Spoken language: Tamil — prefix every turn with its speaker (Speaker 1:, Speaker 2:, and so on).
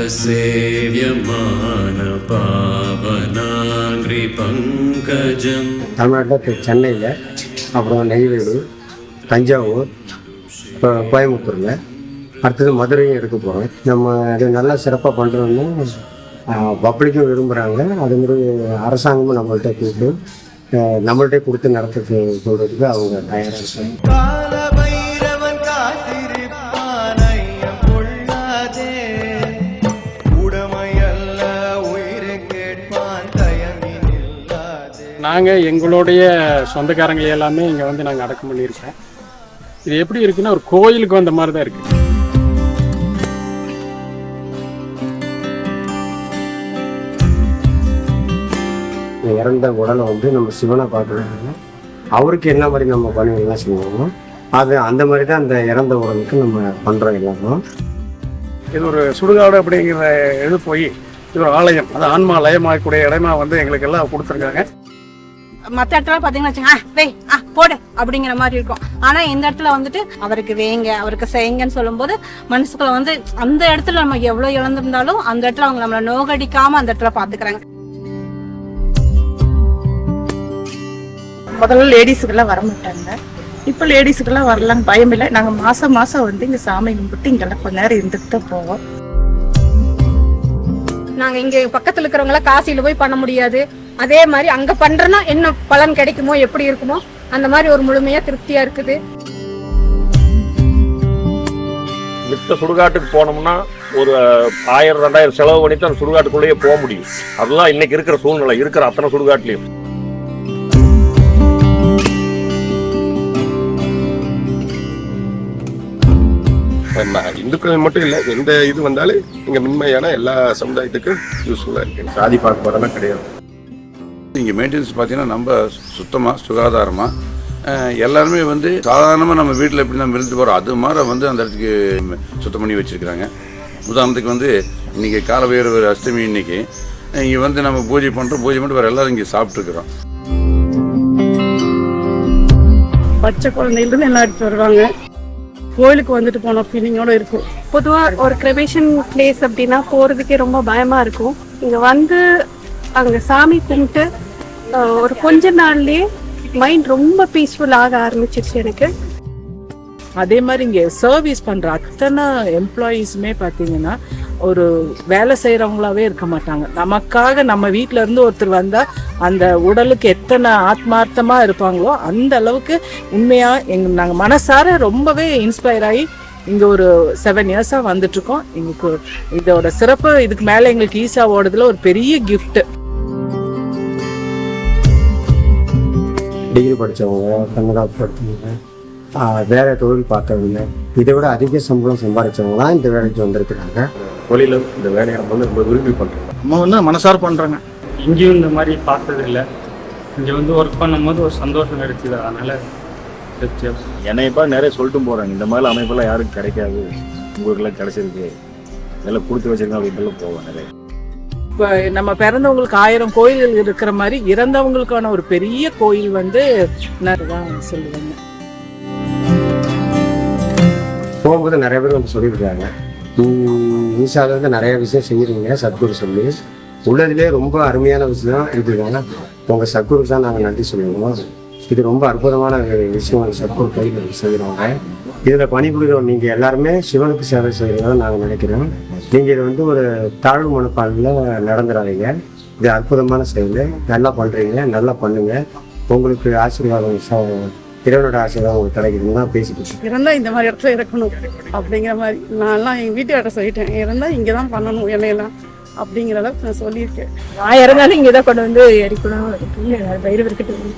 Speaker 1: सेव्यमान पावनांग्रि पंकजम.
Speaker 2: தமிழ்நாட்டில் சென்னையில், அப்புறம் நெய்வேலி, தஞ்சாவூர், இப்போ கோயம்புத்தூரில், அடுத்தது மதுரையும் எடுக்க போகிறோம். நம்ம அது நல்லா சிறப்பாக பண்ணுறோன்னு பப்ளிக்கும் விரும்புகிறாங்க. அதுமாதிரி அரசாங்கமும் நம்மள்கிட்ட கூப்பிட்டு நம்மள்கிட்ட கொடுத்து நடத்த சொல்கிறதுக்கு அவங்க தயாராக இருக்காங்க.
Speaker 3: நாங்கள் எங்களுடைய சொந்தக்காரங்களை எல்லாமே இங்கே வந்து நாங்கள் அடக்கம் பண்ணியிருக்கோம். இது எப்படி இருக்குன்னா ஒரு கோயிலுக்கு வந்த மாதிரி தான் இருக்குது.
Speaker 2: இறந்த உடலை வந்து நம்ம சிவனை பார்க்குறாங்க. அவருக்கு என்ன மாதிரி நம்ம பணிகள்லாம் செய்வோமோ அது அந்த மாதிரி தான் அந்த இறந்த உடலுக்கு நம்ம பண்ணுறோம் எல்லாரும்.
Speaker 3: இது ஒரு சுடுகாடு அப்படிங்கிற இது போய் இது ஒரு ஆலயம், அது ஆன்மா லயமாகக்கூடிய இடமா வந்து எங்களுக்கு எல்லாம் கொடுத்துருக்காங்க.
Speaker 4: மற்ற இடத்துல பார்த்தீங்கன்னா போடு அப்படிங்கிற மாதிரி இருக்கும். ஆனால் இந்த இடத்துல வந்துட்டு அவருக்கு வேங்க, அவருக்கு செய்யுங்கன்னு சொல்லும்போது மனசுக்குள்ள வந்து அந்த இடத்துல நம்ம எவ்வளோ இழந்திருந்தாலும் அந்த இடத்துல அவங்க நம்மளை நோகடிக்காம அந்த இடத்துல பார்த்துக்கிறாங்க.
Speaker 5: முதல்ல லேடிஸுக்கெல்லாம் வர மாட்டாங்க. இப்போ லேடிஸுக்கெல்லாம் வரலாம் பயம் இல்லை. நாங்கள் மாதம் வந்து இங்கே சாமி கும்பிட்டு இங்கெல்லாம் கொஞ்ச நேரம் இருந்துட்டு தான் போவோம்.
Speaker 4: நாங்கள் இங்கே பக்கத்தில் இருக்கிறவங்களாம் காசியில் போய் பண்ண முடியாது. அதே மாதிரி அங்கே பண்ணுறோன்னா என்ன பலன் கிடைக்குமோ, எப்படி இருக்குமோ அந்த மாதிரி ஒரு முழுமையாக திருப்தியாக இருக்குது.
Speaker 6: மித்த சுடுகாட்டுக்கு போனோம்னா ஒரு 1000-2000 செலவு பண்ணிட்டு அந்த சுடுகாட்டுக்குள்ளேயே போக முடியும். அதுதான் இன்னைக்கு இருக்கிற சூழ்நிலை, இருக்கிற அத்தனை சுடுகாட்டுலையும்.
Speaker 7: இந்துக்கள் மட்டும் இல்லை, எந்த இது வந்தாலும் இங்கே மென்மையான எல்லா சமுதாயத்துக்கும் யூஸ்ஃபுல்லாக இருக்கு.
Speaker 2: சாதி பார்க்கப்படலாம் கிடையாது.
Speaker 8: இங்கே மெயின்டெனன்ஸ் பார்த்தீங்கன்னா நம்ம சுத்தமாக சுகாதாரமாக எல்லாருமே வந்து சாதாரணமாக நம்ம வீட்டில் எப்படி நம்ம இருந்து போகிறோம் அது மாதிரி வந்து அந்த இடத்துக்கு சுத்தம் பண்ணி வச்சுருக்குறாங்க. உதாரணத்துக்கு வந்து இன்றைக்கி காலவேறு அஷ்டமி இன்னைக்கு இங்கே வந்து நம்ம பூஜை பண்ணுறோம், பூஜை பண்ணிட்டு வேறு எல்லோரும் இங்கே சாப்பிட்ருக்குறோம்.
Speaker 5: பச்சை குழந்தையிலிருந்து எல்லாம் எடுத்து வருவாங்க. கோயிலுக்கு வந்துட்டு போன ஃபீலிங்கோட இருக்கும்.
Speaker 9: பொதுவாக ஒரு கிரெமேஷன் பிளேஸ் அப்படின்னா போகிறதுக்கே ரொம்ப பயமாக இருக்கும். இங்கே வந்து அங்கே சாமி கும்பிட்டு ஒரு கொஞ்ச நாள்லேயே மைண்ட் ரொம்ப பீஸ்ஃபுல் ஆக ஆரம்பிச்சிருச்சு எனக்கு.
Speaker 5: அதே மாதிரி இங்கே சர்வீஸ் பண்ணுற அத்தனை எம்ப்ளாயீஸுமே பார்த்தீங்கன்னா ஒரு வேலை செய்கிறவங்களாவே இருக்க மாட்டாங்க. நமக்காக நம்ம வீட்டில் இருந்து ஒருத்தர் வந்தால் அந்த உடலுக்கு எத்தனை ஆத்மார்த்தமாக இருப்பாங்களோ அந்த அளவுக்கு உண்மையாக நாங்கள் மனசார ரொம்பவே இன்ஸ்பயர் ஆகி இங்கே ஒரு 7 இயர்ஸாக வந்துட்ருக்கோம். எங்களுக்கு இதோட சிறப்பு இதுக்கு மேலே எங்களுக்கு ஈஸா ஓடுறதுல ஒரு பெரிய கிஃப்ட்டு.
Speaker 2: டிகிரி படித்தவங்க, கன்னடா படித்தவங்க, வேறு தொழில் பார்த்தவங்க, இதை விட அதிக சம்பளம் சம்பாதிச்சவங்களாம் இந்த வேலைக்கு வந்திருக்கிறாங்க.
Speaker 7: தொழில இந்த வேலையை நம்ம வந்து ரொம்ப விரும்பி பண்ணுறோம்.
Speaker 3: நம்ம வந்து மனசார பண்ணுறோங்க. இங்கேயும் இந்த மாதிரி பார்த்தது இல்லை. இங்கே வந்து ஒர்க் பண்ணும்போது ஒரு சந்தோஷம் கிடைச்சிது. அதனால்
Speaker 6: என்னையப்பா நிறைய சொல்லிட்டு போகிறாங்க, இந்த மாதிரி அமைப்பெல்லாம் யாருக்கும் கிடைக்காது, உங்களுக்கெல்லாம் கிடைச்சிருக்கு, இதெல்லாம் கொடுத்து வச்சிருக்கேன் அப்படின்ட்டு போவோம் நிறைய.
Speaker 5: இப்போ நம்ம பிறந்தவங்களுக்கு 1000 கோயில்கள் இருக்கிற மாதிரி இறந்தவங்களுக்கான ஒரு பெரிய கோயில் வந்து தான் சொல்லுவாங்க.
Speaker 2: போகும்போது நிறைய பேர் வந்து சொல்லியிருக்காங்க, ஈசாவில் வந்து நிறைய விஷயம் செய்கிறீங்க சத்குரு சொல்லி. உள்ளதுலேயே ரொம்ப அருமையான விஷயம் இதுதாங்க. உங்கள் சத்குரு தான் நாங்கள் நன்றி சொல்லுவோம். இது ரொம்ப அற்புதமான விஷயம் சத்குரு கையில் செய்கிறவங்க. இதில் பணிபுரிகிறோம் நீங்கள் எல்லாருமே சிவனுக்கு சேவை செய்கிறதா நாங்கள் நினைக்கிறோம். நீங்கள் இது வந்து ஒரு தாழ்வு மனப்பான்மையில் நடந்துடாதீங்க. இது அற்புதமான செயல். நல்லா பண்ணுறீங்க, நல்லா பண்ணுங்க. உங்களுக்கு ஆசீர்வாதம், இறைவனோட ஆசீர்வாதம் உங்களுக்கு கிடைக்குதுன்னு தான் பேசிக்கிட்டு
Speaker 5: இறந்தா இந்த மாதிரி இடத்துல இருக்கணும் அப்படிங்கிற மாதிரி நான்லாம் எங்கள் வீட்டுக்கார்ட்ட சொல்லிட்டேன். இறந்தா இங்கே தான் பண்ணணும் என்னையெல்லாம் அப்படிங்கிற அளவுக்கு நான் சொல்லியிருக்கேன்.
Speaker 9: நான் இறந்தாலும் இங்கே தான் கொண்டு வந்து எரிக்கணும். பயிர் இருக்கட்டும்.